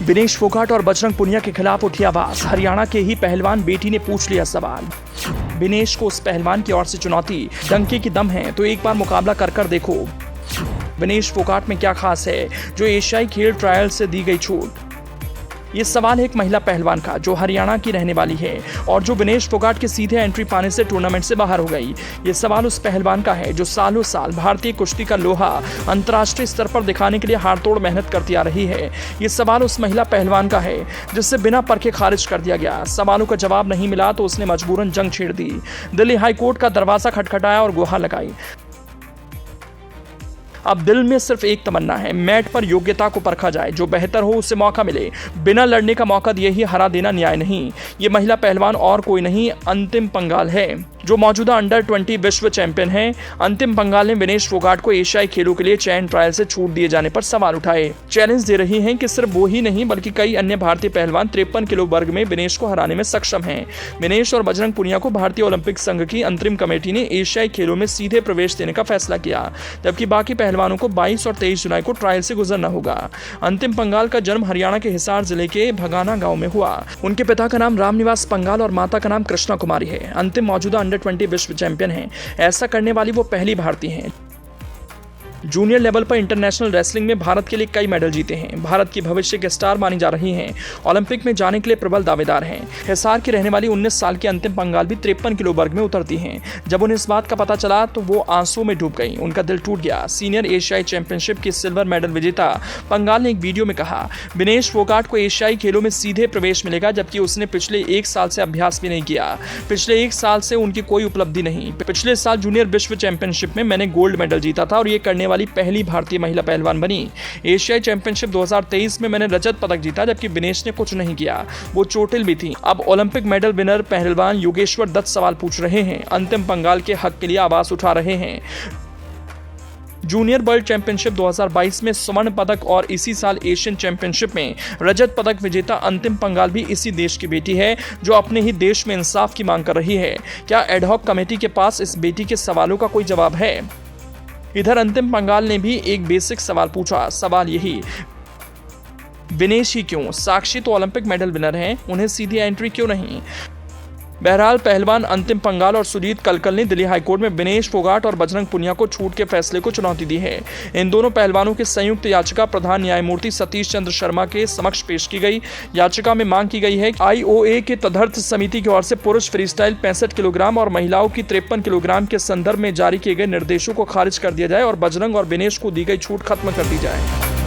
विनेश फोगाट और बजरंग पुनिया के खिलाफ उठी आवाज। हरियाणा के ही पहलवान बेटी ने पूछ लिया सवाल। विनेश को उस पहलवान की ओर से चुनौती, डंके की दम है तो एक बार मुकाबला कर देखो। विनेश फोगाट में क्या खास है जो एशियाई खेल ट्रायल से दी गई छूट? ये सवाल है एक महिला पहलवान का जो हरियाणा की रहने वाली है और जो विनेश फोगाट के सीधे एंट्री पाने से टूर्नामेंट से बाहर हो गई। ये सवाल उस पहलवान का है जो सालों साल भारतीय कुश्ती का लोहा अंतर्राष्ट्रीय स्तर पर दिखाने के लिए हाड़तोड़ मेहनत करती आ रही है। ये सवाल उस महिला पहलवान का है जिससे बिना परखे खारिज कर दिया गया। सवालों का जवाब नहीं मिला तो उसने मजबूरन जंग छेड़ दी। दिल्ली हाईकोर्ट का दरवाजा खटखटाया और गुहार लगाई। अब दिल में सिर्फ एक तमन्ना है, मैट पर योग्यता को परखा जाए, जो बेहतर हो उसे मौका मिले। बिना लड़ने का मौका दिए ही हरा देना न्याय नहीं। ये महिला पहलवान और कोई नहीं, अंतिम पंगाल है जो मौजूदा अंडर 20 विश्व चैंपियन है। अंतिम पंगाल ने विनेश फोगाट को एशियाई खेलों के लिए चयन ट्रायल से छूट दिए जाने पर सवाल उठाए। चैलेंज दे रही हैं कि सिर्फ वो ही नहीं बल्कि कई अन्य भारतीय पहलवान 53 किलो वर्ग में विनेश को हराने में सक्षम हैं। विनेश और बजरंग पुनिया को भारतीय ओलंपिक संघ की अंतरिम कमेटी ने एशियाई खेलों में सीधे प्रवेश देने का फैसला किया, जबकि बाकी पहलवानों को 22 और 23 जुलाई को ट्रायल से गुजरना होगा। अंतिम पंगाल का जन्म हरियाणा के हिसार जिले के भगाना गांव में हुआ। उनके पिता का नाम रामनिवास पंगाल और माता का नाम कृष्णा कुमारी है। अंतिम मौजूदा अंडर 20 विश्व चैंपियन हैं। ऐसा करने वाली वो पहली भारतीय हैं। जूनियर लेवल पर इंटरनेशनल रेसलिंग में भारत के लिए कई मेडल जीते हैं। भारत की भविष्य के स्टार मानी जा रही हैं। ओलंपिक में जाने के लिए प्रबल दावेदार हैं। हिसार की रहने वाली 19 साल की अंतिम पंगाल भी 53 किलो वर्ग में उतरती हैं। जब उन्हें इस बात का पता चला तो वो आंसुओं में डूब गई। उनका दिल टूट गया। सीनियर एशियाई चैंपियनशिप की सिल्वर मेडल विजेता पंगाल ने एक वीडियो में कहा, विनेश फोगाट को एशियाई खेलों में सीधे प्रवेश मिलेगा, जबकि उसने पिछले 1 साल से अभ्यास भी नहीं किया। पिछले 1 साल से उनकी कोई उपलब्धि नहीं। पिछले साल जूनियर विश्व चैंपियनशिप में मैंने गोल्ड मेडल जीता था और ये करने वाली पहली भारतीय महिला पहलवान बनी। एशियाई चैंपियनशिप 2023 में मैंने रजत पदक जीता, जबकि विनेश ने कुछ नहीं किया। वो चोटिल भी थी। अब ओलंपिक मेडल विनर पहलवान योगेश्वर दत्त सवाल पूछ रहे हैं, अंतिम पंगाल के हक के लिए आवाज उठा रहे हैं। जूनियर वर्ल्ड चैंपियनशिप 2022 में स्वर्ण पदक और इसी साल एशियन चैंपियनशिप में रजत पदक विजेता अंतिम पंगाल भी इसी देश की बेटी है जो अपने ही देश में इंसाफ की मांग कर रही है। क्या एडहॉक कमेटी के पास इस बेटी के सवालों का कोई जवाब है? इधर अंतिम पंगाल ने भी एक बेसिक सवाल पूछा। सवाल यही, विनेश ही क्यों? साक्षी तो ओलंपिक मेडल विनर हैं, उन्हें सीधी एंट्री क्यों नहीं? बहरहाल पहलवान अंतिम पंगाल और सुजीत कलकल ने दिल्ली हाईकोर्ट में विनेश फोगाट और बजरंग पुनिया को छूट के फैसले को चुनौती दी है। इन दोनों पहलवानों की संयुक्त याचिका प्रधान न्यायमूर्ति सतीश चंद्र शर्मा के समक्ष पेश की गई। याचिका में मांग की गई है कि IOA के तदर्थ समिति की ओर से पुरुष फ्रीस्टाइल 65 किलोग्राम और महिलाओं की 53 किलोग्राम के संदर्भ में जारी किए गए निर्देशों को खारिज कर दिया जाए और बजरंग और विनेश को दी गई छूट खत्म कर दी जाए।